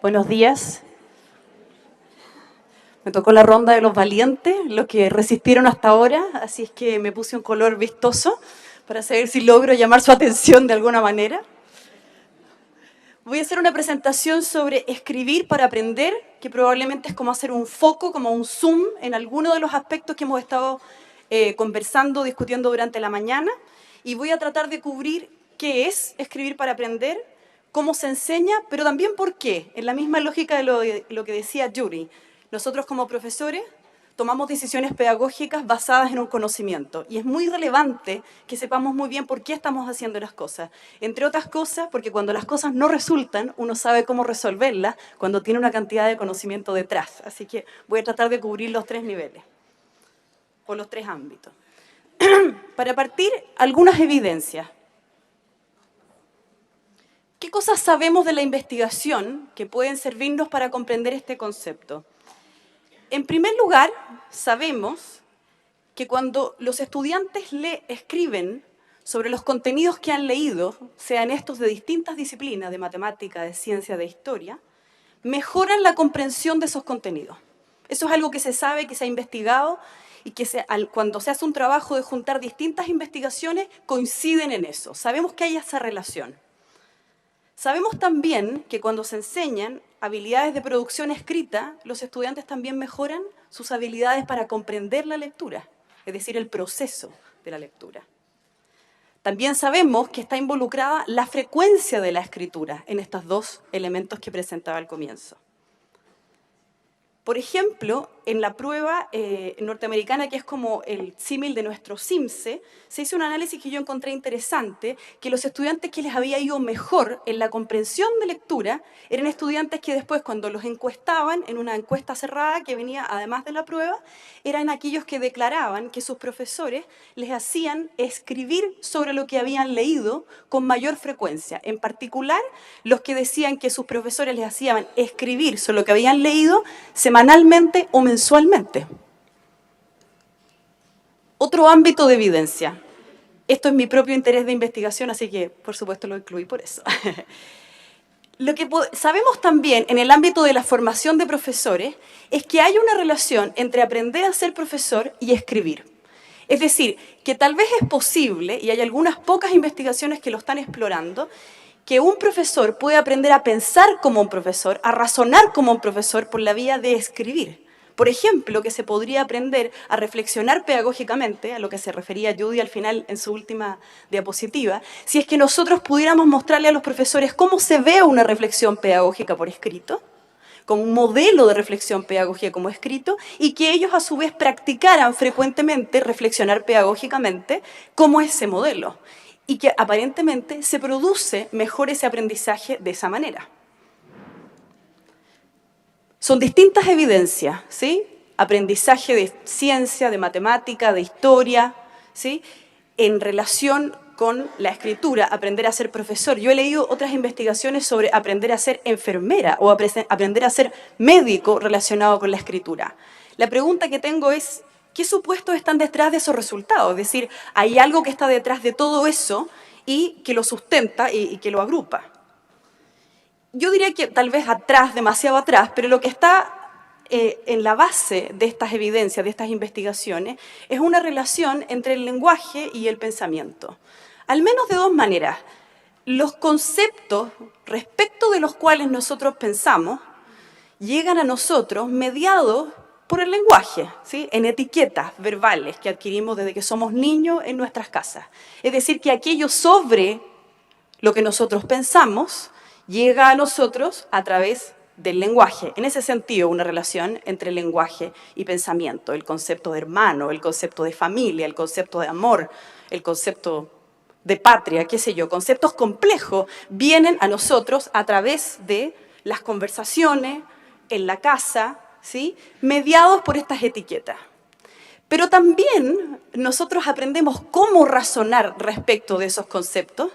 Buenos días. Me tocó la ronda de los valientes, los que resistieron hasta ahora, así es que me puse un color vistoso para saber si logro llamar su atención de alguna manera. Voy a hacer una presentación sobre escribir para aprender, que probablemente es como hacer un foco, como un zoom en alguno de los aspectos que hemos estado conversando, discutiendo durante la mañana, y voy a tratar de cubrir qué es escribir para aprender, cómo se enseña, pero también por qué, en la misma lógica de lo que decía Yuri. Nosotros como profesores tomamos decisiones pedagógicas basadas en un conocimiento y es muy relevante que sepamos muy bien por qué estamos haciendo las cosas. Entre otras cosas, porque cuando las cosas no resultan, uno sabe cómo resolverlas cuando tiene una cantidad de conocimiento detrás. Así que voy a tratar de cubrir los tres niveles, o los tres ámbitos. Para partir, algunas evidencias. ¿Qué cosas sabemos de la investigación que pueden servirnos para comprender este concepto? En primer lugar, sabemos que cuando los estudiantes escriben sobre los contenidos que han leído, sean estos de distintas disciplinas, de matemática, de ciencia, de historia, mejoran la comprensión de esos contenidos. Eso es algo que se sabe, que se ha investigado y que cuando se hace un trabajo de juntar distintas investigaciones, coinciden en eso. Sabemos que hay esa relación. Sabemos también que cuando se enseñan habilidades de producción escrita, los estudiantes también mejoran sus habilidades para comprender la lectura, es decir, el proceso de la lectura. También sabemos que está involucrada la frecuencia de la escritura en estos dos elementos que presentaba al comienzo. Por ejemplo, en la prueba norteamericana, que es como el símil de nuestro CIMSE, se hizo un análisis que yo encontré interesante, que los estudiantes que les había ido mejor en la comprensión de lectura eran estudiantes que después, cuando los encuestaban en una encuesta cerrada que venía además de la prueba, eran aquellos que declaraban que sus profesores les hacían escribir sobre lo que habían leído con mayor frecuencia. En particular, los que decían que sus profesores les hacían escribir sobre lo que habían leído semanalmente o mensualmente. Otro ámbito de evidencia. Esto es mi propio interés de investigación, así que por supuesto lo incluí por eso. Lo que sabemos también en el ámbito de la formación de profesores es que hay una relación entre aprender a ser profesor y escribir. Es decir, que tal vez es posible, y hay algunas pocas investigaciones que lo están explorando, que un profesor puede aprender a pensar como un profesor, a razonar como un profesor por la vía de escribir. Por ejemplo, que se podría aprender a reflexionar pedagógicamente, a lo que se refería Judy al final en su última diapositiva, si es que nosotros pudiéramos mostrarle a los profesores cómo se ve una reflexión pedagógica por escrito, como un modelo de reflexión pedagógica como escrito, y que ellos a su vez practicaran frecuentemente reflexionar pedagógicamente como ese modelo, y que aparentemente se produce mejor ese aprendizaje de esa manera. Son distintas evidencias, ¿sí? Aprendizaje de ciencia, de matemática, de historia, ¿sí? En relación con la escritura, aprender a ser profesor. Yo he leído otras investigaciones sobre aprender a ser enfermera o aprender a ser médico relacionado con la escritura. La pregunta que tengo es, ¿qué supuestos están detrás de esos resultados? Es decir, ¿hay algo que está detrás de todo eso y que lo sustenta y que lo agrupa? Yo diría que tal vez atrás, demasiado atrás, pero lo que está en la base de estas evidencias, de estas investigaciones, es una relación entre el lenguaje y el pensamiento. Al menos de dos maneras. Los conceptos respecto de los cuales nosotros pensamos llegan a nosotros mediados por el lenguaje, ¿sí? En etiquetas verbales que adquirimos desde que somos niños en nuestras casas. Es decir, que aquello sobre lo que nosotros pensamos llega a nosotros a través del lenguaje. En ese sentido, una relación entre lenguaje y pensamiento, el concepto de hermano, el concepto de familia, el concepto de amor, el concepto de patria, qué sé yo, conceptos complejos vienen a nosotros a través de las conversaciones en la casa, ¿sí? Mediados por estas etiquetas. Pero también nosotros aprendemos cómo razonar respecto de esos conceptos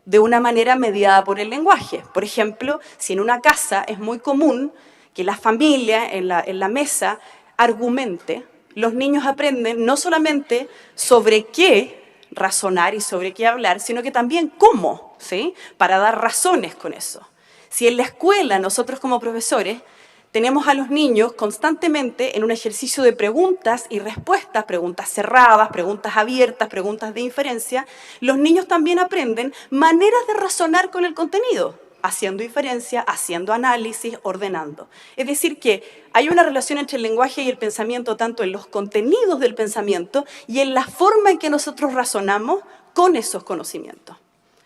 de una manera mediada por el lenguaje. Por ejemplo, si en una casa es muy común que la familia en la mesa argumente, los niños aprenden no solamente sobre qué razonar y sobre qué hablar, sino que también cómo, ¿sí? Para dar razones con eso. Si en la escuela nosotros como profesores tenemos a los niños constantemente en un ejercicio de preguntas y respuestas, preguntas cerradas, preguntas abiertas, preguntas de inferencia, los niños también aprenden maneras de razonar con el contenido, haciendo inferencia, haciendo análisis, ordenando. Es decir, que hay una relación entre el lenguaje y el pensamiento tanto en los contenidos del pensamiento y en la forma en que nosotros razonamos con esos conocimientos.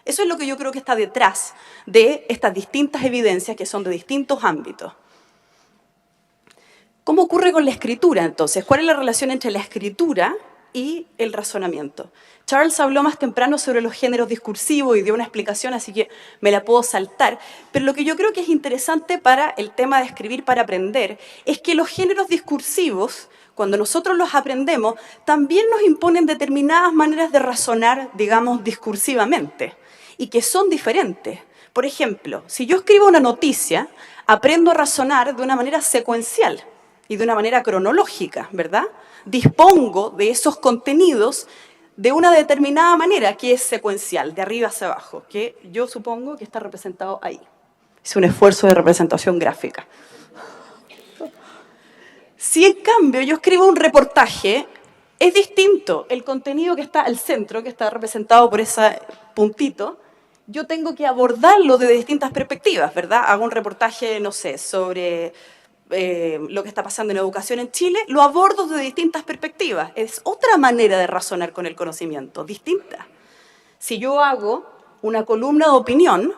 Eso es lo que yo creo que está detrás de estas distintas evidencias que son de distintos ámbitos. ¿Cómo ocurre con la escritura, entonces? ¿Cuál es la relación entre la escritura y el razonamiento? Charles habló más temprano sobre los géneros discursivos y dio una explicación, así que me la puedo saltar. Pero lo que yo creo que es interesante para el tema de escribir para aprender es que los géneros discursivos, cuando nosotros los aprendemos, también nos imponen determinadas maneras de razonar, digamos, discursivamente, y que son diferentes. Por ejemplo, si yo escribo una noticia, aprendo a razonar de una manera secuencial y de una manera cronológica, ¿verdad? Dispongo de esos contenidos de una determinada manera que es secuencial, de arriba hacia abajo, que yo supongo que está representado ahí. Es un esfuerzo de representación gráfica. Si en cambio yo escribo un reportaje, es distinto. El contenido que está al centro, que está representado por ese puntito, yo tengo que abordarlo desde distintas perspectivas, ¿verdad? Hago un reportaje, no sé, sobre lo que está pasando en educación en Chile, lo abordo desde distintas perspectivas. Es otra manera de razonar con el conocimiento, distinta. Si yo hago una columna de opinión,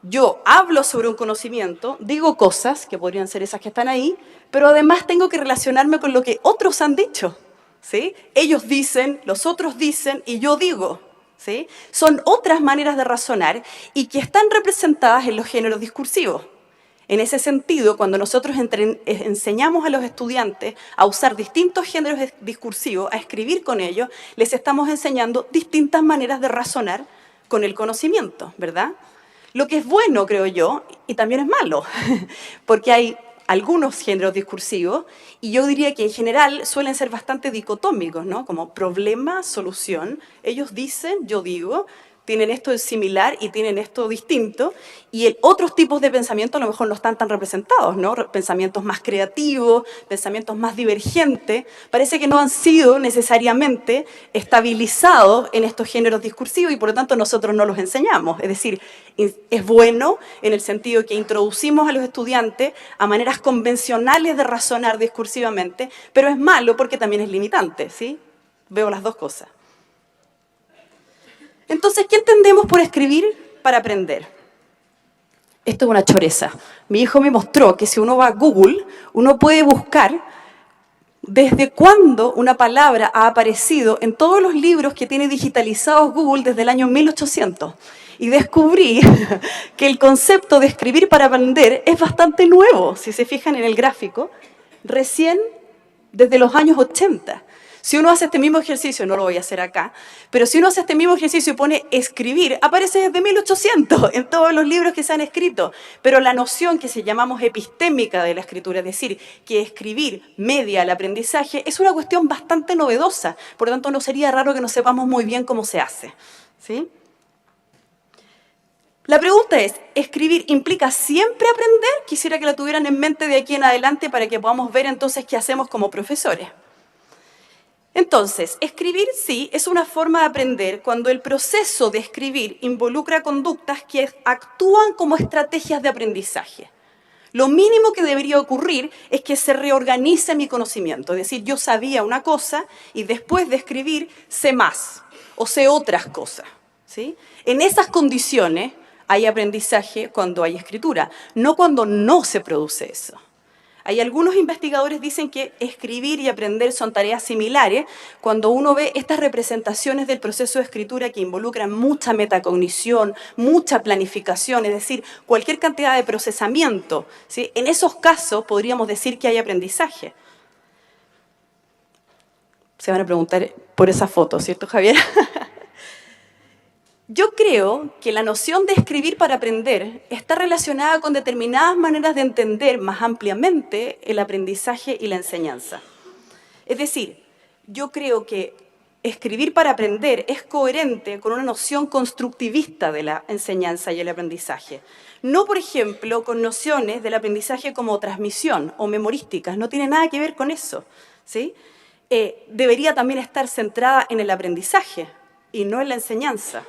yo hablo sobre un conocimiento, digo cosas, que podrían ser esas que están ahí, pero además tengo que relacionarme con lo que otros han dicho, ¿sí? Ellos dicen, los otros dicen y yo digo, ¿sí? Son otras maneras de razonar y que están representadas en los géneros discursivos. En ese sentido, cuando nosotros enseñamos a los estudiantes a usar distintos géneros discursivos, a escribir con ellos, les estamos enseñando distintas maneras de razonar con el conocimiento, ¿verdad? Lo que es bueno, creo yo, y también es malo, porque hay algunos géneros discursivos, y yo diría que en general suelen ser bastante dicotómicos, ¿no? Como problema, solución. Ellos dicen, yo digo, tienen esto similar y tienen esto distinto, y otros tipos de pensamiento a lo mejor no están tan representados, ¿no? Pensamientos más creativos, pensamientos más divergentes, parece que no han sido necesariamente estabilizados en estos géneros discursivos y por lo tanto nosotros no los enseñamos. Es decir, es bueno en el sentido que introducimos a los estudiantes a maneras convencionales de razonar discursivamente, pero es malo porque también es limitante, ¿sí? Veo las dos cosas. Entonces, ¿qué entendemos por escribir para aprender? Esto es una choreza. Mi hijo me mostró que si uno va a Google, uno puede buscar desde cuándo una palabra ha aparecido en todos los libros que tiene digitalizados Google desde el año 1800. Y descubrí que el concepto de escribir para aprender es bastante nuevo, si se fijan en el gráfico, recién desde los años 80. Si uno hace este mismo ejercicio, no lo voy a hacer acá, pero si uno hace este mismo ejercicio y pone escribir, aparece desde 1800 en todos los libros que se han escrito. Pero la noción que se llamamos epistémica de la escritura, es decir, que escribir media el aprendizaje, es una cuestión bastante novedosa. Por lo tanto, no sería raro que no sepamos muy bien cómo se hace, ¿sí? La pregunta es, ¿escribir implica siempre aprender? Quisiera que la tuvieran en mente de aquí en adelante para que podamos ver entonces qué hacemos como profesores. Entonces, escribir sí es una forma de aprender cuando el proceso de escribir involucra conductas que actúan como estrategias de aprendizaje. Lo mínimo que debería ocurrir es que se reorganice mi conocimiento, es decir, yo sabía una cosa y después de escribir sé más o sé otras cosas, ¿sí? En esas condiciones hay aprendizaje cuando hay escritura, no cuando no se produce eso. Hay algunos investigadores que dicen que escribir y aprender son tareas similares cuando uno ve estas representaciones del proceso de escritura que involucran mucha metacognición, mucha planificación, es decir, cualquier cantidad de procesamiento, ¿sí? En esos casos podríamos decir que hay aprendizaje. Se van a preguntar por esa foto, ¿cierto, Javier? Yo creo que la noción de escribir para aprender está relacionada con determinadas maneras de entender más ampliamente el aprendizaje y la enseñanza. Es decir, yo creo que escribir para aprender es coherente con una noción constructivista de la enseñanza y el aprendizaje. No, por ejemplo, con nociones del aprendizaje como transmisión o memorísticas, no tiene nada que ver con eso, ¿sí? Debería también estar centrada en el aprendizaje y no en la enseñanza.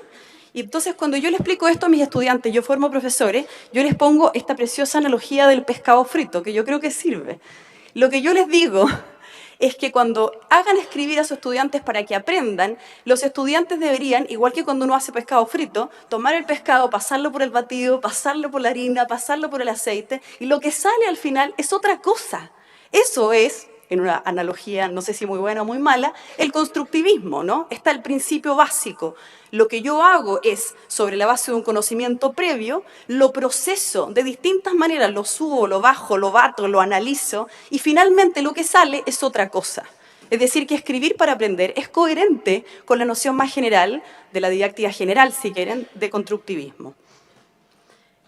Y entonces cuando yo le explico esto a mis estudiantes, yo formo profesores, yo les pongo esta preciosa analogía del pescado frito, que yo creo que sirve. Lo que yo les digo es que cuando hagan escribir a sus estudiantes para que aprendan, los estudiantes deberían, igual que cuando uno hace pescado frito, tomar el pescado, pasarlo por el batido, pasarlo por la harina, pasarlo por el aceite, y lo que sale al final es otra cosa. Eso es, en una analogía no sé si muy buena o muy mala, el constructivismo, ¿no? Está el principio básico. Lo que yo hago es, sobre la base de un conocimiento previo, lo proceso de distintas maneras, lo subo, lo bajo, lo bato, lo analizo, y finalmente lo que sale es otra cosa. Es decir, que escribir para aprender es coherente con la noción más general, de la didáctica general, si quieren, de constructivismo.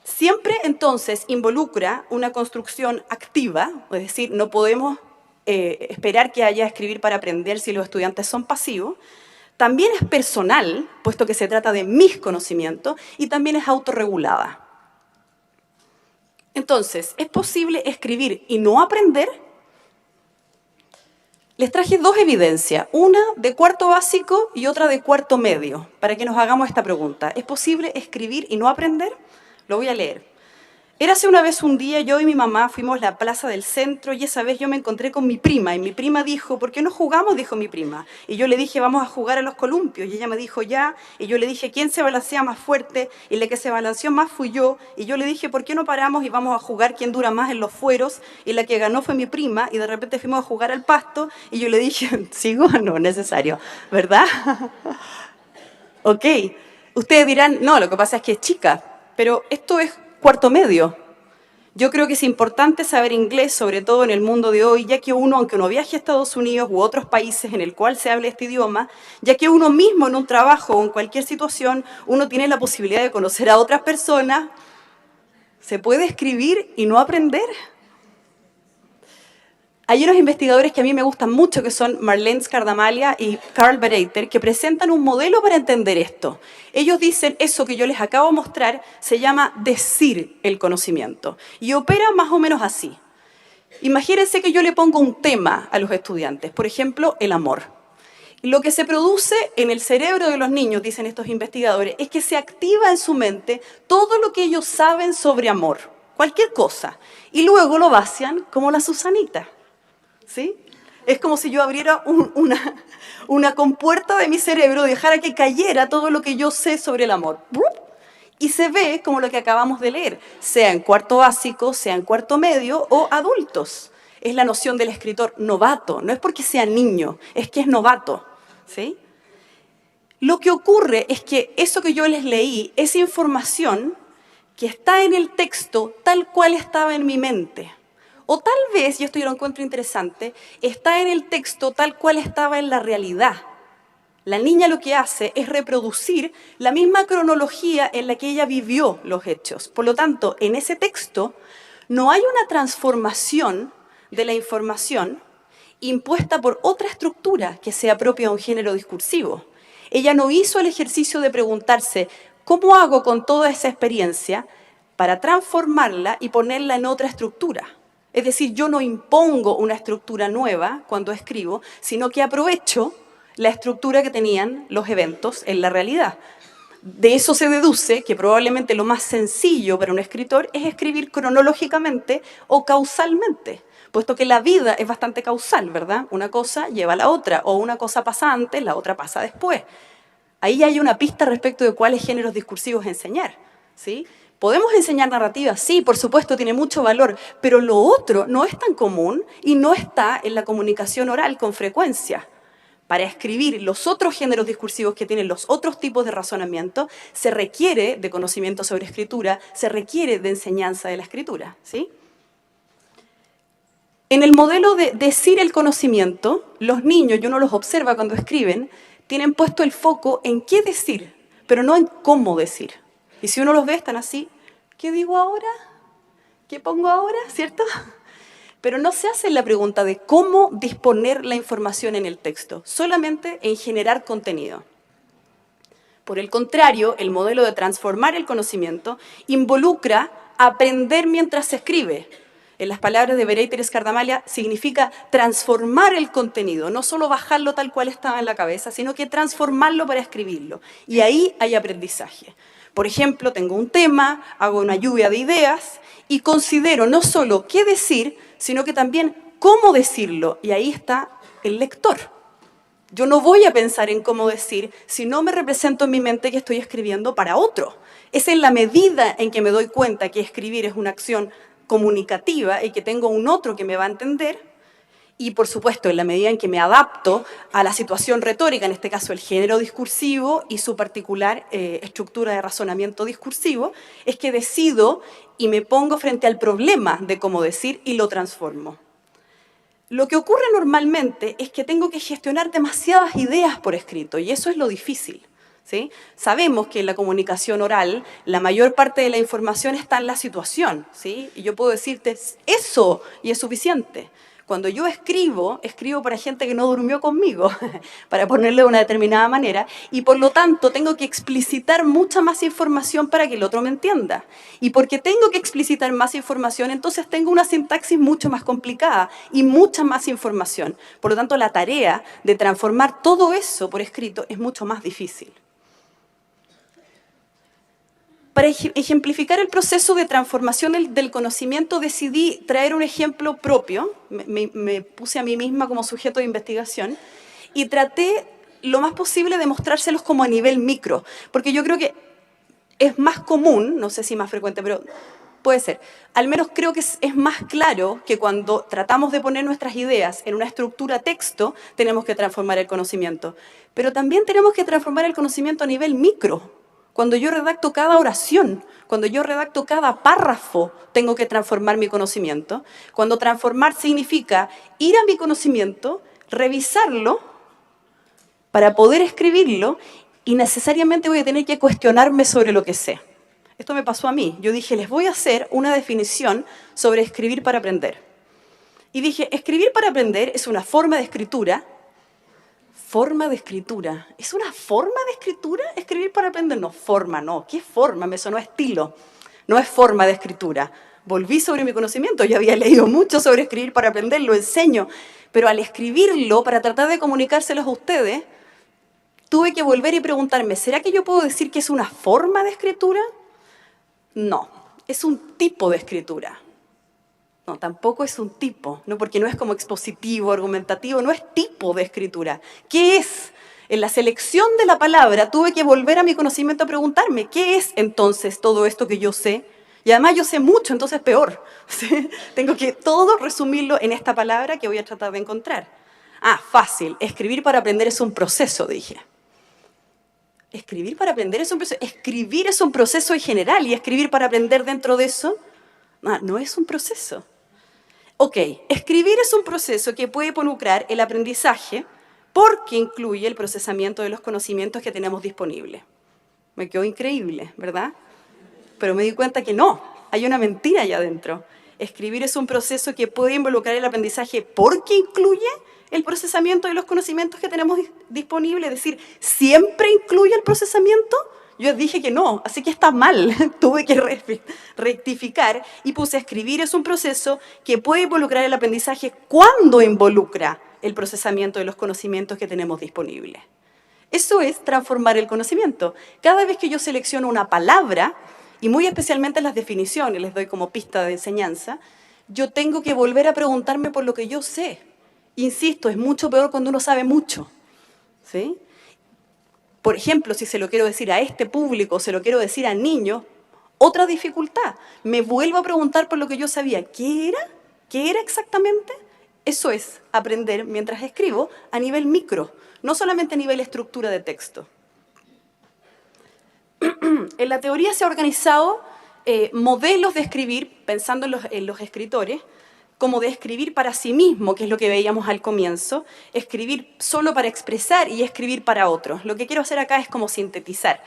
Siempre, entonces, involucra una construcción activa, es decir, no podemos esperar que haya escribir para aprender si los estudiantes son pasivos. También es personal, puesto que se trata de mis conocimientos, y también es autorregulada. Entonces, ¿es posible escribir y no aprender? Les traje dos evidencias, una de cuarto básico y otra de cuarto medio, para que nos hagamos esta pregunta. ¿Es posible escribir y no aprender? Lo voy a leer. Érase una vez un día, yo y mi mamá fuimos a la plaza del centro y esa vez yo me encontré con mi prima y mi prima dijo, ¿por qué no jugamos? Dijo mi prima. Y yo le dije, vamos a jugar a los columpios. Y ella me dijo, ya. Y yo le dije, ¿quién se balancea más fuerte? Y la que se balanceó más fui yo. Y yo le dije, ¿por qué no paramos y vamos a jugar quién dura más en los fueros? Y la que ganó fue mi prima y de repente fuimos a jugar al pasto y yo le dije, ¿sigo? No es necesario, ¿verdad? Ok. Ustedes dirán, no, lo que pasa es que es chica, pero esto es cuarto medio. Yo creo que es importante saber inglés, sobre todo en el mundo de hoy, ya que uno, aunque uno viaje a Estados Unidos u otros países en el cual se hable este idioma, ya que uno mismo en un trabajo o en cualquier situación, uno tiene la posibilidad de conocer a otras personas, ¿se puede escribir y no aprender? Hay unos investigadores que a mí me gustan mucho, que son Marlene Scardamalia y Carl Bereiter, que presentan un modelo para entender esto. Ellos dicen, eso que yo les acabo de mostrar se llama decir el conocimiento. Y opera más o menos así. Imagínense que yo le pongo un tema a los estudiantes, por ejemplo, el amor. Lo que se produce en el cerebro de los niños, dicen estos investigadores, es que se activa en su mente todo lo que ellos saben sobre amor, cualquier cosa, y luego lo vacian como la Susanita. ¿Sí? Es como si yo abriera una compuerta de mi cerebro, dejara que cayera todo lo que yo sé sobre el amor. Y se ve como lo que acabamos de leer, sea en cuarto básico, sea en cuarto medio o adultos. Es la noción del escritor novato, no es porque sea niño, es que es novato. ¿Sí? Lo que ocurre es que eso que yo les leí es información que está en el texto tal cual estaba en mi mente. O tal vez, y esto yo lo encuentro interesante, está en el texto tal cual estaba en la realidad. La niña lo que hace es reproducir la misma cronología en la que ella vivió los hechos. Por lo tanto, en ese texto no hay una transformación de la información impuesta por otra estructura que sea propia de un género discursivo. Ella no hizo el ejercicio de preguntarse, ¿cómo hago con toda esa experiencia para transformarla y ponerla en otra estructura? Es decir, yo no impongo una estructura nueva cuando escribo, sino que aprovecho la estructura que tenían los eventos en la realidad. De eso se deduce que probablemente lo más sencillo para un escritor es escribir cronológicamente o causalmente, puesto que la vida es bastante causal, ¿verdad? Una cosa lleva a la otra, o una cosa pasa antes, la otra pasa después. Ahí hay una pista respecto de cuáles géneros discursivos enseñar, ¿sí? ¿Podemos enseñar narrativa? Sí, por supuesto, tiene mucho valor, pero lo otro no es tan común y no está en la comunicación oral con frecuencia. Para escribir los otros géneros discursivos que tienen los otros tipos de razonamiento, se requiere de conocimiento sobre escritura, se requiere de enseñanza de la escritura, ¿sí? En el modelo de decir el conocimiento, los niños, y uno los observa cuando escriben, tienen puesto el foco en qué decir, pero no en cómo decir. Y si uno los ve, están así, ¿qué digo ahora? ¿Qué pongo ahora? ¿Cierto? Pero no se hace la pregunta de cómo disponer la información en el texto, solamente en generar contenido. Por el contrario, el modelo de transformar el conocimiento involucra aprender mientras se escribe. En las palabras de Bereiter Escardamalia, significa transformar el contenido, no solo bajarlo tal cual estaba en la cabeza, sino que transformarlo para escribirlo. Y ahí hay aprendizaje. Por ejemplo, tengo un tema, hago una lluvia de ideas y considero no solo qué decir, sino que también cómo decirlo. Y ahí está el lector. Yo no voy a pensar en cómo decir si no me represento en mi mente que estoy escribiendo para otro. Es en la medida en que me doy cuenta que escribir es una acción comunicativa y que tengo un otro que me va a entender, y por supuesto en la medida en que me adapto a la situación retórica, en este caso el género discursivo y su particular estructura de razonamiento discursivo, es que decido y me pongo frente al problema de cómo decir y lo transformo. Lo que ocurre normalmente es que tengo que gestionar demasiadas ideas por escrito y eso es lo difícil, ¿sí? Sabemos que en la comunicación oral la mayor parte de la información está en la situación, ¿sí? Y yo puedo decirte eso y es suficiente. Cuando yo escribo para gente que no durmió conmigo, para ponerlo de una determinada manera, y por lo tanto tengo que explicitar mucha más información para que el otro me entienda. Y porque tengo que explicitar más información, entonces tengo una sintaxis mucho más complicada y mucha más información. Por lo tanto, la tarea de transformar todo eso por escrito es mucho más difícil. Para ejemplificar el proceso de transformación del conocimiento, decidí traer un ejemplo propio. Me puse a mí misma como sujeto de investigación y traté lo más posible de mostrárselos como a nivel micro, porque yo creo que es más común, no sé si más frecuente, pero puede ser. Al menos creo que es más claro que cuando tratamos de poner nuestras ideas en una estructura texto, tenemos que transformar el conocimiento. Pero también tenemos que transformar el conocimiento a nivel micro. Cuando yo redacto cada oración, cuando yo redacto cada párrafo, tengo que transformar mi conocimiento. Cuando transformar significa ir a mi conocimiento, revisarlo para poder escribirlo y necesariamente voy a tener que cuestionarme sobre lo que sé. Esto me pasó a mí. Yo dije, les voy a hacer una definición sobre escribir para aprender. Y dije, escribir para aprender es una forma de escritura. Forma de escritura. ¿Es una forma de escritura escribir para aprender? No, forma, no. ¿Qué forma? Me sonó estilo. No es forma de escritura. Volví sobre mi conocimiento. Yo había leído mucho sobre escribir para aprender, lo enseño. Pero al escribirlo, para tratar de comunicárselos a ustedes, tuve que volver y preguntarme, ¿será que yo puedo decir que es una forma de escritura? No, es un tipo de escritura. No, tampoco es un tipo, ¿no? Porque no es como expositivo, argumentativo, no es tipo de escritura. ¿Qué es? En la selección de la palabra tuve que volver a mi conocimiento a preguntarme, ¿qué es entonces todo esto que yo sé? Y además yo sé mucho, entonces peor. ¿Sí? Tengo que todo resumirlo en esta palabra que voy a tratar de encontrar. Ah, fácil, escribir para aprender es un proceso, dije. Escribir para aprender es un proceso. Escribir es un proceso en general y escribir para aprender dentro de eso no es un proceso. Ok, escribir es un proceso que puede involucrar el aprendizaje porque incluye el procesamiento de los conocimientos que tenemos disponibles. Me quedó increíble, ¿verdad? Pero me di cuenta que no, hay una mentira allá adentro. Escribir es un proceso que puede involucrar el aprendizaje porque incluye el procesamiento de los conocimientos que tenemos disponibles, es decir, ¿siempre incluye el procesamiento? Yo dije que no, así que está mal, tuve que rectificar y puse escribir es un proceso que puede involucrar el aprendizaje cuando involucra el procesamiento de los conocimientos que tenemos disponibles. Eso es transformar el conocimiento. Cada vez que yo selecciono una palabra, y muy especialmente en las definiciones, les doy como pista de enseñanza, yo tengo que volver a preguntarme por lo que yo sé. Insisto, es mucho peor cuando uno sabe mucho, ¿sí? Por ejemplo, si se lo quiero decir a este público, se lo quiero decir a niños, otra dificultad. Me vuelvo a preguntar por lo que yo sabía. ¿Qué era? ¿Qué era exactamente? Eso es aprender mientras escribo a nivel micro, no solamente a nivel estructura de texto. En la teoría se han organizado modelos de escribir, pensando en los escritores, como de escribir para sí mismo, que es lo que veíamos al comienzo, escribir solo para expresar y escribir para otros. Lo que quiero hacer acá es como sintetizar.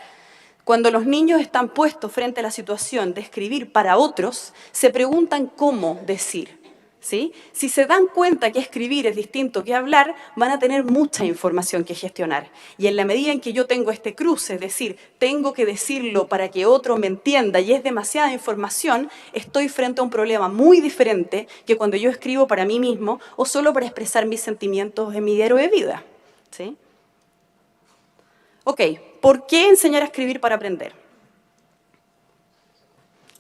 Cuando los niños están puestos frente a la situación de escribir para otros, se preguntan cómo decir. ¿sí? Si se dan cuenta que escribir es distinto que hablar, van a tener mucha información que gestionar. Y en la medida en que yo tengo este cruce, es decir, tengo que decirlo para que otro me entienda y es demasiada información, estoy frente a un problema muy diferente que cuando yo escribo para mí mismo o solo para expresar mis sentimientos en mi diario de vida, ¿sí? Ok, ¿por qué enseñar a escribir para aprender?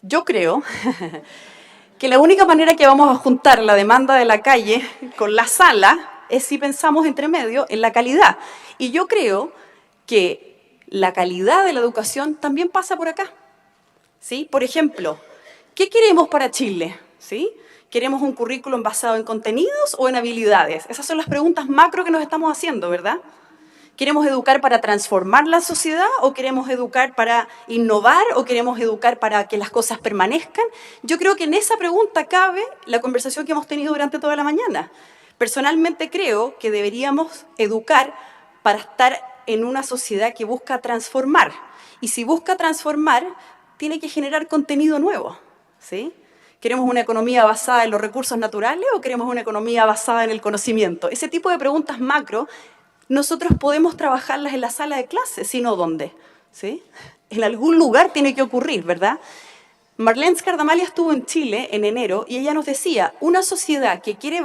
Yo creo que la única manera que vamos a juntar la demanda de la calle con la sala es si pensamos entre medio en la calidad. Y yo creo que la calidad de la educación también pasa por acá, ¿sí? Por ejemplo, ¿qué queremos para Chile? ¿Sí? ¿Queremos un currículum basado en contenidos o en habilidades? Esas son las preguntas macro que nos estamos haciendo, ¿verdad? ¿Queremos educar para transformar la sociedad o queremos educar para innovar o queremos educar para que las cosas permanezcan? Yo creo que en esa pregunta cabe la conversación que hemos tenido durante toda la mañana. Personalmente creo que deberíamos educar para estar en una sociedad que busca transformar. Y si busca transformar, tiene que generar contenido nuevo, ¿sí? ¿Queremos una economía basada en los recursos naturales o queremos una economía basada en el conocimiento? Ese tipo de preguntas macro nosotros podemos trabajarlas en la sala de clases, sino ¿dónde? ¿Sí? En algún lugar tiene que ocurrir, ¿verdad? Marlene Scardamalia estuvo en Chile en enero y ella nos decía, una sociedad que quiere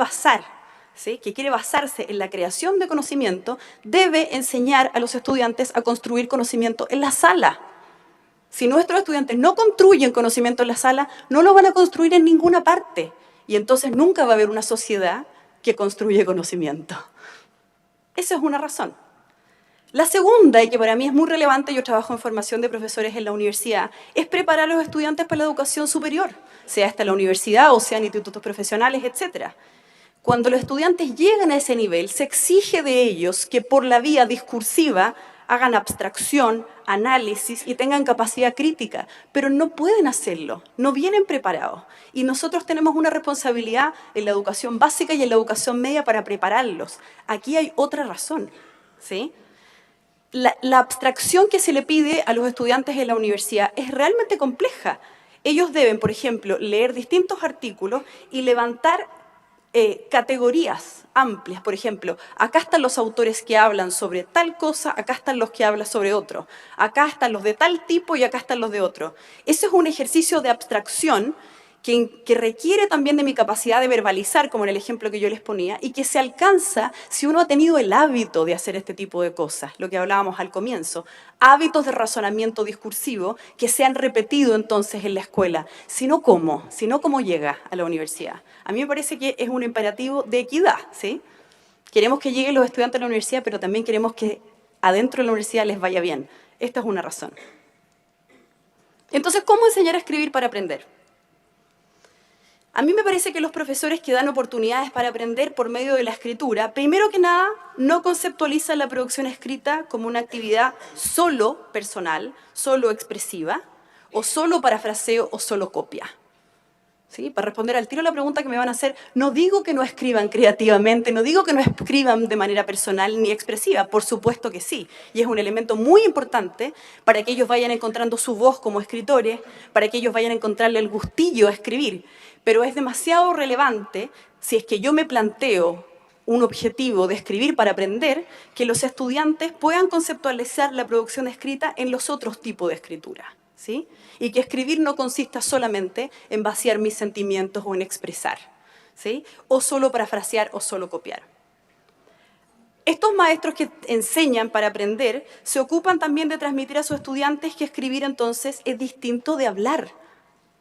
¿sí? Que quiere basarse en la creación de conocimiento, debe enseñar a los estudiantes a construir conocimiento en la sala. Si nuestros estudiantes no construyen conocimiento en la sala, no lo van a construir en ninguna parte. Y entonces nunca va a haber una sociedad que construye conocimiento. Esa es una razón. La segunda, y que para mí es muy relevante, yo trabajo en formación de profesores en la universidad, es preparar a los estudiantes para la educación superior, sea esta la universidad o sean institutos profesionales, etc. Cuando los estudiantes llegan a ese nivel, se exige de ellos que por la vía discursiva hagan abstracción, análisis y tengan capacidad crítica, pero no pueden hacerlo, no vienen preparados. Y nosotros tenemos una responsabilidad en la educación básica y en la educación media para prepararlos. Aquí hay otra razón, ¿sí? La abstracción que se le pide a los estudiantes en la universidad es realmente compleja. Ellos deben, por ejemplo, leer distintos artículos y levantar categorías amplias. Por ejemplo, acá están los autores que hablan sobre tal cosa, acá están los que hablan sobre otro, acá están los de tal tipo y acá están los de otro. Eso es un ejercicio de abstracción que requiere también de mi capacidad de verbalizar, como en el ejemplo que yo les ponía, y que se alcanza si uno ha tenido el hábito de hacer este tipo de cosas, lo que hablábamos al comienzo, hábitos de razonamiento discursivo que se han repetido entonces en la escuela. Si no, ¿cómo? Si no, ¿cómo llega a la universidad? A mí me parece que es un imperativo de equidad, ¿sí? Queremos que lleguen los estudiantes a la universidad, pero también queremos que adentro de la universidad les vaya bien. Esta es una razón. Entonces, ¿cómo enseñar a escribir para aprender? A mí me parece que los profesores que dan oportunidades para aprender por medio de la escritura, primero que nada, no conceptualizan la producción escrita como una actividad solo personal, solo expresiva, o solo parafraseo o solo copia. ¿Sí? Para responder al tiro a la pregunta que me van a hacer, no digo que no escriban creativamente, no digo que no escriban de manera personal ni expresiva, por supuesto que sí. Y es un elemento muy importante para que ellos vayan encontrando su voz como escritores, para que ellos vayan a encontrarle el gustillo a escribir. Pero es demasiado relevante, si es que yo me planteo un objetivo de escribir para aprender, que los estudiantes puedan conceptualizar la producción escrita en los otros tipos de escritura, ¿sí? Y que escribir no consista solamente en vaciar mis sentimientos o en expresar, ¿sí? O solo parafrasear o solo copiar. Estos maestros que enseñan para aprender se ocupan también de transmitir a sus estudiantes que escribir entonces es distinto de hablar.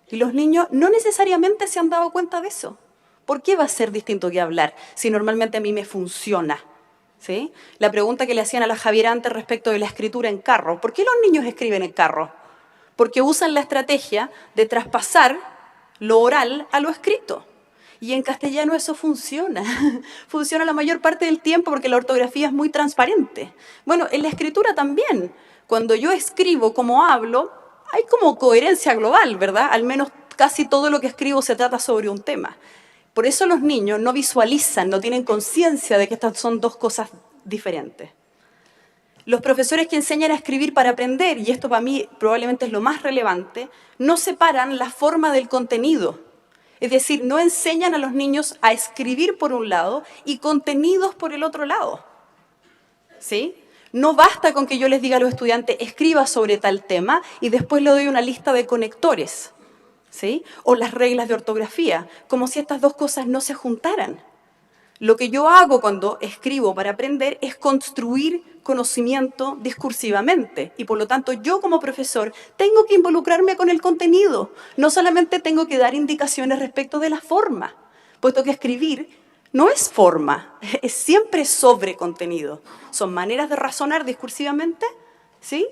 Y los niños no necesariamente se han dado cuenta de eso. ¿Por qué va a ser distinto que hablar si normalmente a mí me funciona? ¿Sí? La pregunta que le hacían a la Javiera antes respecto de la escritura en carro. ¿Por qué los niños escriben en carro? Porque usan la estrategia de traspasar lo oral a lo escrito. Y en castellano eso funciona. Funciona la mayor parte del tiempo porque la ortografía es muy transparente. Bueno, en la escritura también. Cuando yo escribo como hablo, hay como coherencia global, ¿verdad? Al menos casi todo lo que escribo se trata sobre un tema. Por eso los niños no visualizan, no tienen conciencia de que estas son dos cosas diferentes. Los profesores que enseñan a escribir para aprender, y esto para mí probablemente es lo más relevante, no separan la forma del contenido. Es decir, no enseñan a los niños a escribir por un lado y contenidos por el otro lado. ¿Sí? No basta con que yo les diga a los estudiantes, escriba sobre tal tema y después le doy una lista de conectores, ¿sí? O las reglas de ortografía, como si estas dos cosas no se juntaran. Lo que yo hago cuando escribo para aprender es construir conocimiento discursivamente y por lo tanto yo como profesor tengo que involucrarme con el contenido, no solamente tengo que dar indicaciones respecto de la forma, puesto que escribir no es forma, es siempre sobre contenido. Son maneras de razonar discursivamente, ¿sí?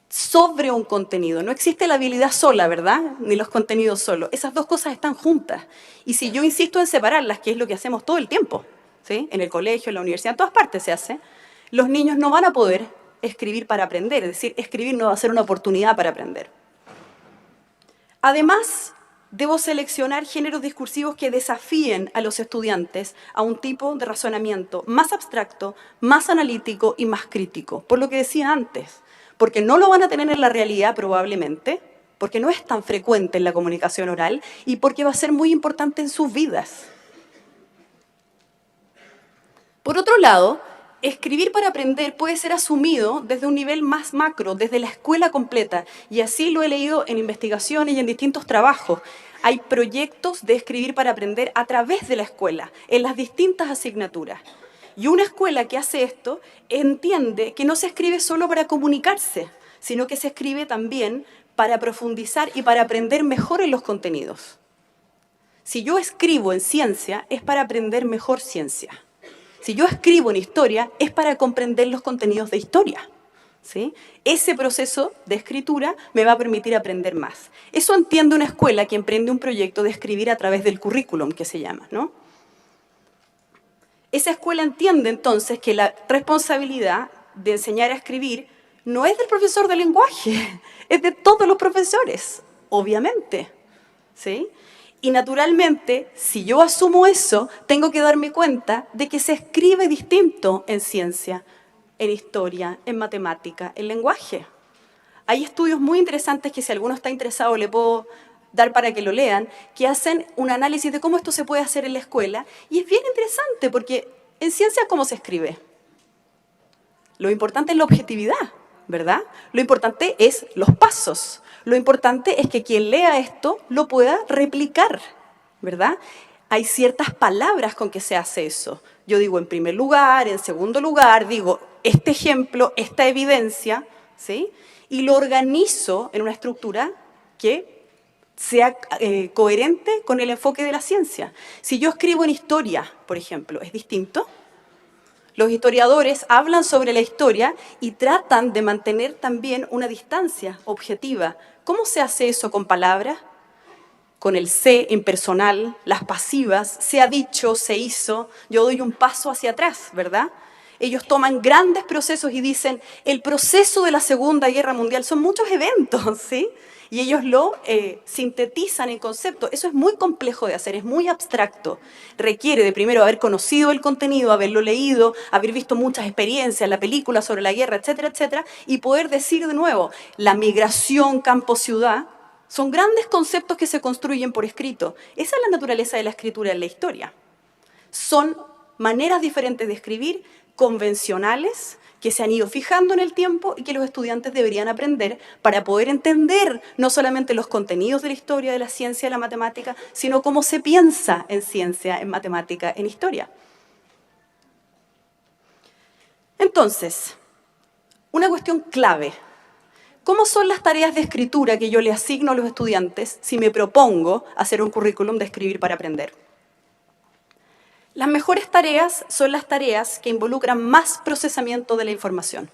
Sobre un contenido. No existe la habilidad sola, ¿verdad? Ni los contenidos solos. Esas dos cosas están juntas. Y si yo insisto en separarlas, que es lo que hacemos todo el tiempo, ¿sí? En el colegio, en la universidad, en todas partes se hace, los niños no van a poder escribir para aprender. Es decir, escribir no va a ser una oportunidad para aprender. Además, debo seleccionar géneros discursivos que desafíen a los estudiantes a un tipo de razonamiento más abstracto, más analítico y más crítico. Por lo que decía antes, porque no lo van a tener en la realidad probablemente, porque no es tan frecuente en la comunicación oral y porque va a ser muy importante en sus vidas. Por otro lado, escribir para aprender puede ser asumido desde un nivel más macro, desde la escuela completa, y así lo he leído en investigaciones y en distintos trabajos. Hay proyectos de escribir para aprender a través de la escuela, en las distintas asignaturas. Y una escuela que hace esto entiende que no se escribe solo para comunicarse, sino que se escribe también para profundizar y para aprender mejor en los contenidos. Si yo escribo en ciencia, es para aprender mejor ciencia. Si yo escribo en historia, es para comprender los contenidos de historia, ¿sí? Ese proceso de escritura me va a permitir aprender más. Eso entiende una escuela que emprende un proyecto de escribir a través del currículum, que se llama, ¿no? Esa escuela entiende entonces que la responsabilidad de enseñar a escribir no es del profesor de lenguaje, es de todos los profesores, obviamente, ¿sí? Y naturalmente, si yo asumo eso, tengo que darme cuenta de que se escribe distinto en ciencia, en historia, en matemática, en lenguaje. Hay estudios muy interesantes que si alguno está interesado le puedo dar para que lo lean, que hacen un análisis de cómo esto se puede hacer en la escuela. Y es bien interesante porque en ciencia, ¿cómo se escribe? Lo importante es la objetividad, ¿verdad? Lo importante es los pasos. Lo importante es que quien lea esto lo pueda replicar, ¿verdad? Hay ciertas palabras con que se hace eso. Yo digo en primer lugar, en segundo lugar, digo este ejemplo, esta evidencia, ¿sí? Y lo organizo en una estructura que sea coherente con el enfoque de la ciencia. Si yo escribo en historia, por ejemplo, ¿es distinto? Los historiadores hablan sobre la historia y tratan de mantener también una distancia objetiva. ¿Cómo se hace eso con palabras? Con el se impersonal, las pasivas, se ha dicho, se hizo, yo doy un paso hacia atrás, ¿verdad? Ellos toman grandes procesos y dicen, el proceso de la Segunda Guerra Mundial son muchos eventos, ¿sí? Y ellos lo sintetizan en conceptos. Eso es muy complejo de hacer, es muy abstracto. Requiere de primero haber conocido el contenido, haberlo leído, haber visto muchas experiencias, la película sobre la guerra, etcétera, etcétera, y poder decir de nuevo, la migración campo-ciudad, son grandes conceptos que se construyen por escrito. Esa es la naturaleza de la escritura en la historia. Son maneras diferentes de escribir, convencionales, que se han ido fijando en el tiempo y que los estudiantes deberían aprender para poder entender no solamente los contenidos de la historia, de la ciencia, de la matemática, sino cómo se piensa en ciencia, en matemática, en historia. Entonces, una cuestión clave. ¿Cómo son las tareas de escritura que yo le asigno a los estudiantes si me propongo hacer un currículum de escribir para aprender? Las mejores tareas son las tareas que involucran más procesamiento de la información,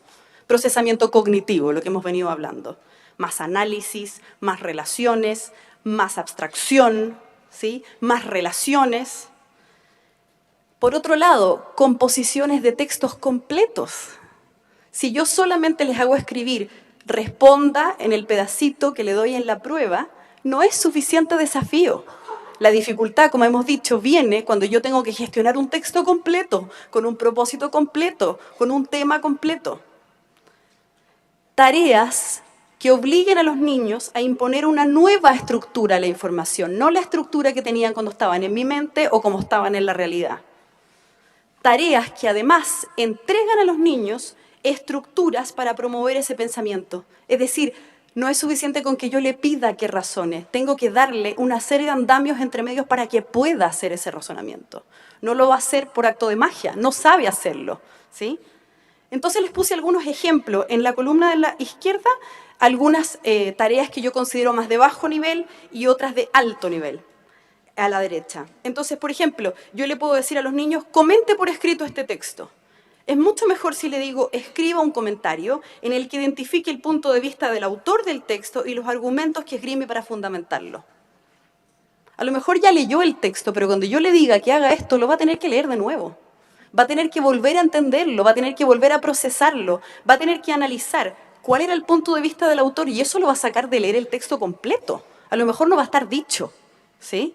procesamiento cognitivo, lo que hemos venido hablando, más análisis, más relaciones, más abstracción, ¿sí? Más relaciones. Por otro lado, composiciones de textos completos. Si yo solamente les hago escribir, responda en el pedacito que le doy en la prueba, no es suficiente desafío. La dificultad, como hemos dicho, viene cuando yo tengo que gestionar un texto completo, con un propósito completo, con un tema completo. Tareas que obliguen a los niños a imponer una nueva estructura a la información, no la estructura que tenían cuando estaban en mi mente o como estaban en la realidad. Tareas que además entregan a los niños estructuras para promover ese pensamiento. Es decir, no es suficiente con que yo le pida que razone, tengo que darle una serie de andamios entre medios para que pueda hacer ese razonamiento. No lo va a hacer por acto de magia, no sabe hacerlo, ¿sí? Entonces les puse algunos ejemplos en la columna de la izquierda, algunas tareas que yo considero más de bajo nivel y otras de alto nivel a la derecha. Entonces, por ejemplo, yo le puedo decir a los niños, comente por escrito este texto. Es mucho mejor si le digo, escriba un comentario en el que identifique el punto de vista del autor del texto y los argumentos que esgrime para fundamentarlo. A lo mejor ya leyó el texto, pero cuando yo le diga que haga esto, lo va a tener que leer de nuevo. Va a tener que volver a entenderlo, va a tener que volver a procesarlo, va a tener que analizar cuál era el punto de vista del autor y eso lo va a sacar de leer el texto completo. A lo mejor no va a estar dicho, ¿sí?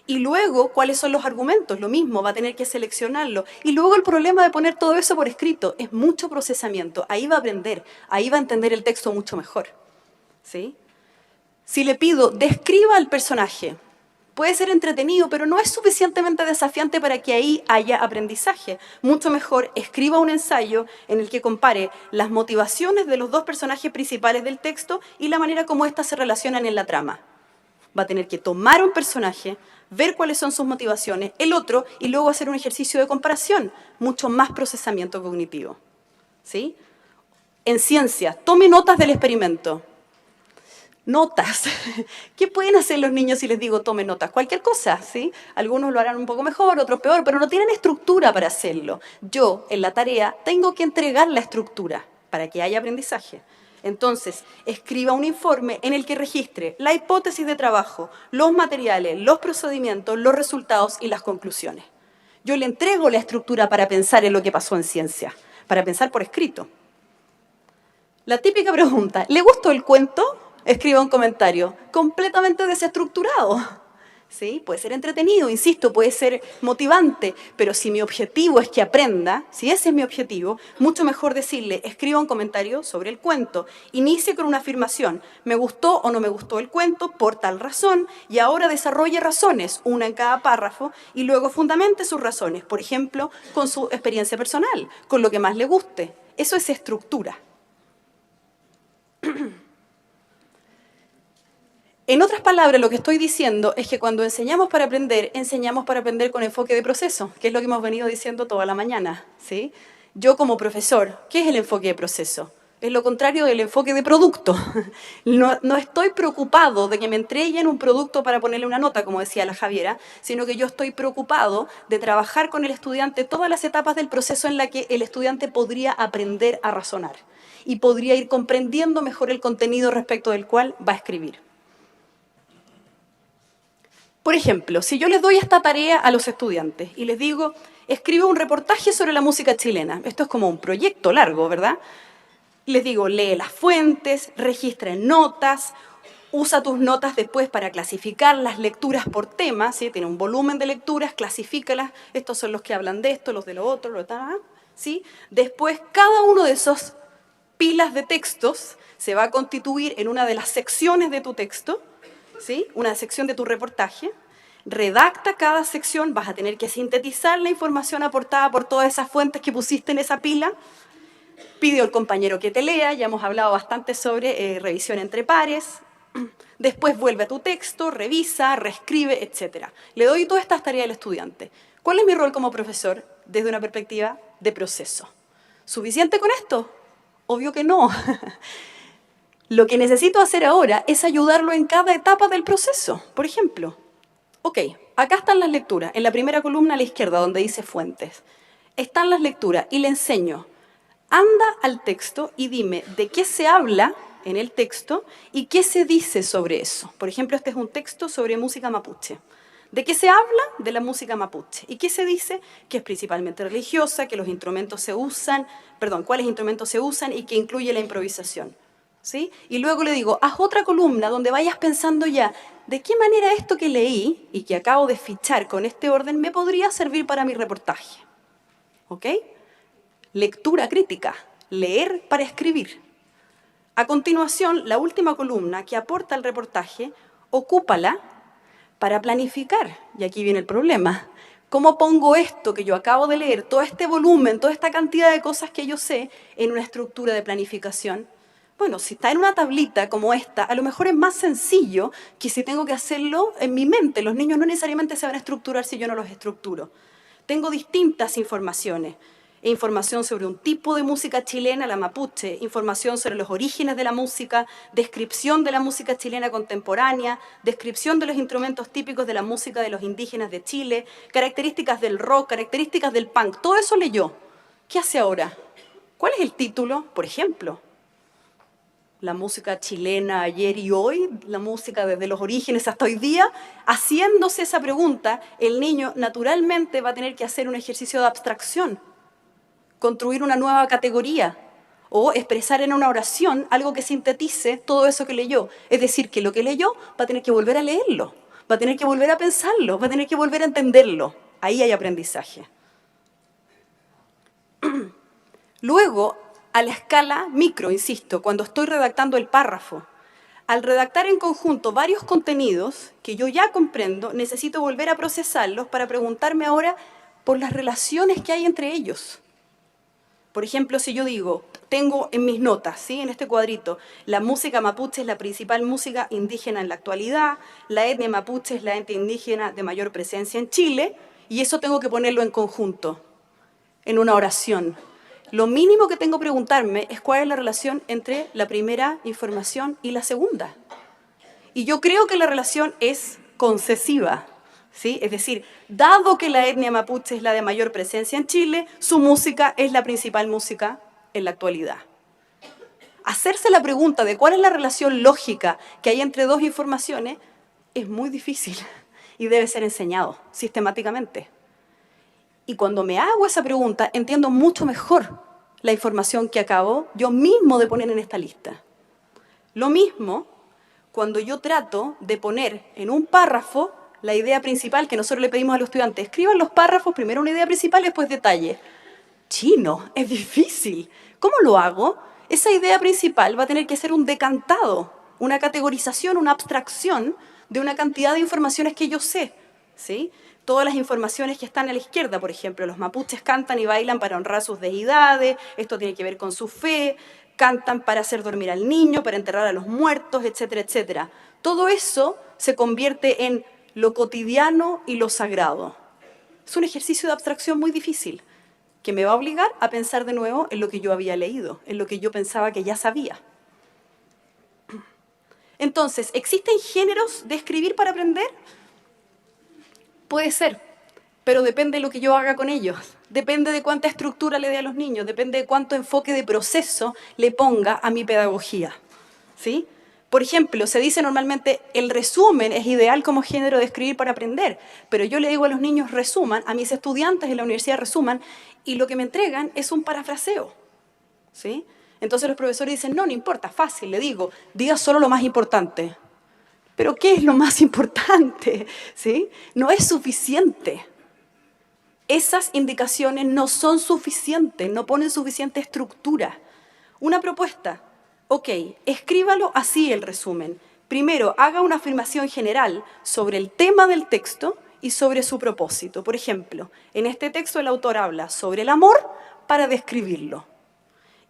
Y luego, ¿cuáles son los argumentos? Lo mismo, va a tener que seleccionarlo. Y luego el problema de poner todo eso por escrito es mucho procesamiento. Ahí va a aprender, ahí va a entender el texto mucho mejor, ¿sí? Si le pido, describa al personaje, puede ser entretenido, pero no es suficientemente desafiante para que ahí haya aprendizaje. Mucho mejor, escriba un ensayo en el que compare las motivaciones de los dos personajes principales del texto y la manera como éstas se relacionan en la trama. Va a tener que tomar un personaje, ver cuáles son sus motivaciones, el otro, y luego hacer un ejercicio de comparación, mucho más procesamiento cognitivo, ¿sí? En ciencia, tome notas del experimento. Notas. ¿Qué pueden hacer los niños si les digo tome notas? Cualquier cosa, ¿sí? Algunos lo harán un poco mejor, otros peor, pero no tienen estructura para hacerlo. Yo, en la tarea, tengo que entregar la estructura para que haya aprendizaje. Entonces, escriba un informe en el que registre la hipótesis de trabajo, los materiales, los procedimientos, los resultados y las conclusiones. Yo le entrego la estructura para pensar en lo que pasó en ciencia, para pensar por escrito. La típica pregunta, ¿le gustó el cuento? Escriba un comentario completamente desestructurado. ¿Sí? Puede ser entretenido, insisto, puede ser motivante, pero si mi objetivo es que aprenda, si ese es mi objetivo, mucho mejor decirle, escriba un comentario sobre el cuento, inicie con una afirmación, me gustó o no me gustó el cuento por tal razón, y ahora desarrolle razones, una en cada párrafo, y luego fundamente sus razones, por ejemplo, con su experiencia personal, con lo que más le guste. Eso es estructura. En otras palabras, lo que estoy diciendo es que cuando enseñamos para aprender con enfoque de proceso, que es lo que hemos venido diciendo toda la mañana, ¿sí? Yo como profesor, ¿qué es el enfoque de proceso? Es lo contrario del enfoque de producto. No estoy preocupado de que me entreguen un producto para ponerle una nota, como decía la Javiera, sino que yo estoy preocupado de trabajar con el estudiante todas las etapas del proceso en la que el estudiante podría aprender a razonar y podría ir comprendiendo mejor el contenido respecto del cual va a escribir. Por ejemplo, si yo les doy esta tarea a los estudiantes y les digo, escribe un reportaje sobre la música chilena, esto es como un proyecto largo, ¿verdad? Les digo, lee las fuentes, registra en notas, usa tus notas después para clasificar las lecturas por tema, ¿sí? Tiene un volumen de lecturas, clasifícalas, estos son los que hablan de esto, los de lo otro, ¿sí? Después, cada uno de esos pilas de textos se va a constituir en una de las secciones de tu texto, ¿sí? Una sección de tu reportaje, redacta cada sección, vas a tener que sintetizar la información aportada por todas esas fuentes que pusiste en esa pila, pide al compañero que te lea, ya hemos hablado bastante sobre revisión entre pares, después vuelve a tu texto, revisa, reescribe, etc. Le doy todas estas tareas al estudiante. ¿Cuál es mi rol como profesor desde una perspectiva de proceso? ¿Suficiente con esto? Obvio que no. Lo que necesito hacer ahora es ayudarlo en cada etapa del proceso. Por ejemplo, ok, acá están las lecturas, en la primera columna a la izquierda donde dice fuentes. Están las lecturas y le enseño, anda al texto y dime de qué se habla en el texto y qué se dice sobre eso. Por ejemplo, este es un texto sobre música mapuche. ¿De qué se habla? De la música mapuche. ¿Y qué se dice? Que es principalmente religiosa, que los instrumentos se usan, cuáles instrumentos se usan y que incluye la improvisación. ¿Sí? Y luego le digo, haz otra columna donde vayas pensando ya, ¿de qué manera esto que leí y que acabo de fichar con este orden me podría servir para mi reportaje? ¿Ok? Lectura crítica, leer para escribir. A continuación, la última columna que aporta el reportaje, ocúpala para planificar. Y aquí viene el problema. ¿Cómo pongo esto que yo acabo de leer, todo este volumen, toda esta cantidad de cosas que yo sé, en una estructura de planificación? Bueno, si está en una tablita como esta, a lo mejor es más sencillo que si tengo que hacerlo en mi mente. Los niños no necesariamente se van a estructurar si yo no los estructuro. Tengo distintas informaciones. Información sobre un tipo de música chilena, la mapuche, información sobre los orígenes de la música, descripción de la música chilena contemporánea, descripción de los instrumentos típicos de la música de los indígenas de Chile, características del rock, características del punk. Todo eso leyó. ¿Qué hace ahora? ¿Cuál es el título? Por ejemplo, la música chilena ayer y hoy, la música desde los orígenes hasta hoy día. Haciéndose esa pregunta, el niño naturalmente va a tener que hacer un ejercicio de abstracción, construir una nueva categoría o expresar en una oración algo que sintetice todo eso que leyó. Es decir, que lo que leyó va a tener que volver a leerlo, va a tener que volver a pensarlo, va a tener que volver a entenderlo. Ahí hay aprendizaje. Luego, a la escala micro, insisto, cuando estoy redactando el párrafo, al redactar en conjunto varios contenidos que yo ya comprendo, necesito volver a procesarlos para preguntarme ahora por las relaciones que hay entre ellos. Por ejemplo, si yo digo, tengo en mis notas, ¿sí?, en este cuadrito, la música mapuche es la principal música indígena en la actualidad, la etnia mapuche es la etnia indígena de mayor presencia en Chile, y eso tengo que ponerlo en conjunto, en una oración. Lo mínimo que tengo que preguntarme es cuál es la relación entre la primera información y la segunda. Y yo creo que la relación es concesiva, ¿sí? Es decir, dado que la etnia mapuche es la de mayor presencia en Chile, su música es la principal música en la actualidad. Hacerse la pregunta de cuál es la relación lógica que hay entre dos informaciones es muy difícil y debe ser enseñado sistemáticamente. Y cuando me hago esa pregunta, entiendo mucho mejor la información que acabo yo mismo de poner en esta lista. Lo mismo cuando yo trato de poner en un párrafo la idea principal que nosotros le pedimos a los estudiantes. Escriban los párrafos, primero una idea principal y después detalle. Chino, es difícil. ¿Cómo lo hago? Esa idea principal va a tener que ser un decantado, una categorización, una abstracción de una cantidad de informaciones que yo sé, ¿sí? Todas las informaciones que están a la izquierda, por ejemplo, los mapuches cantan y bailan para honrar sus deidades, esto tiene que ver con su fe, cantan para hacer dormir al niño, para enterrar a los muertos, etcétera, etcétera. Todo eso se convierte en lo cotidiano y lo sagrado. Es un ejercicio de abstracción muy difícil, que me va a obligar a pensar de nuevo en lo que yo había leído, en lo que yo pensaba que ya sabía. Entonces, ¿existen géneros de escribir para aprender? Puede ser, pero depende de lo que yo haga con ellos. Depende de cuánta estructura le dé a los niños, depende de cuánto enfoque de proceso le ponga a mi pedagogía, ¿sí? Por ejemplo, se dice normalmente el resumen es ideal como género de escribir para aprender, pero yo le digo a los niños resuman, a mis estudiantes en la universidad resuman, y lo que me entregan es un parafraseo, ¿sí? Entonces los profesores dicen, no importa, fácil, le digo, diga solo lo más importante. ¿Pero qué es lo más importante? ¿Sí? No es suficiente. Esas indicaciones no son suficientes, no ponen suficiente estructura. Una propuesta, ok, escríbalo así el resumen. Primero, haga una afirmación general sobre el tema del texto y sobre su propósito. Por ejemplo, en este texto el autor habla sobre el amor para describirlo.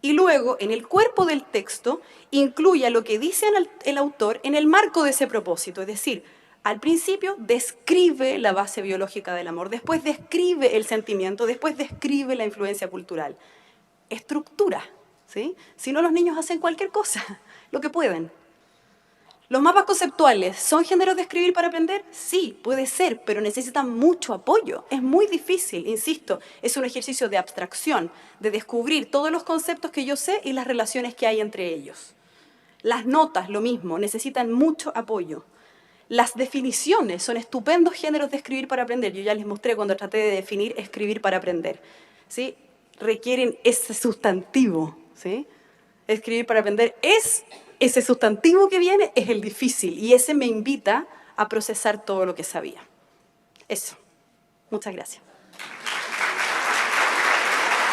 Y luego, en el cuerpo del texto, incluya lo que dice el autor en el marco de ese propósito. Es decir, al principio describe la base biológica del amor, después describe el sentimiento, después describe la influencia cultural. Estructura, ¿sí? Si no, los niños hacen cualquier cosa, lo que pueden. ¿Los mapas conceptuales son géneros de escribir para aprender? Sí, puede ser, pero necesitan mucho apoyo. Es muy difícil, insisto, es un ejercicio de abstracción, de descubrir todos los conceptos que yo sé y las relaciones que hay entre ellos. Las notas, lo mismo, necesitan mucho apoyo. Las definiciones son estupendos géneros de escribir para aprender. Yo ya les mostré cuando traté de definir escribir para aprender, ¿sí? Requieren ese sustantivo, ¿sí? Escribir para aprender es... Ese sustantivo que viene es el difícil y ese me invita a procesar todo lo que sabía. Eso. Muchas gracias.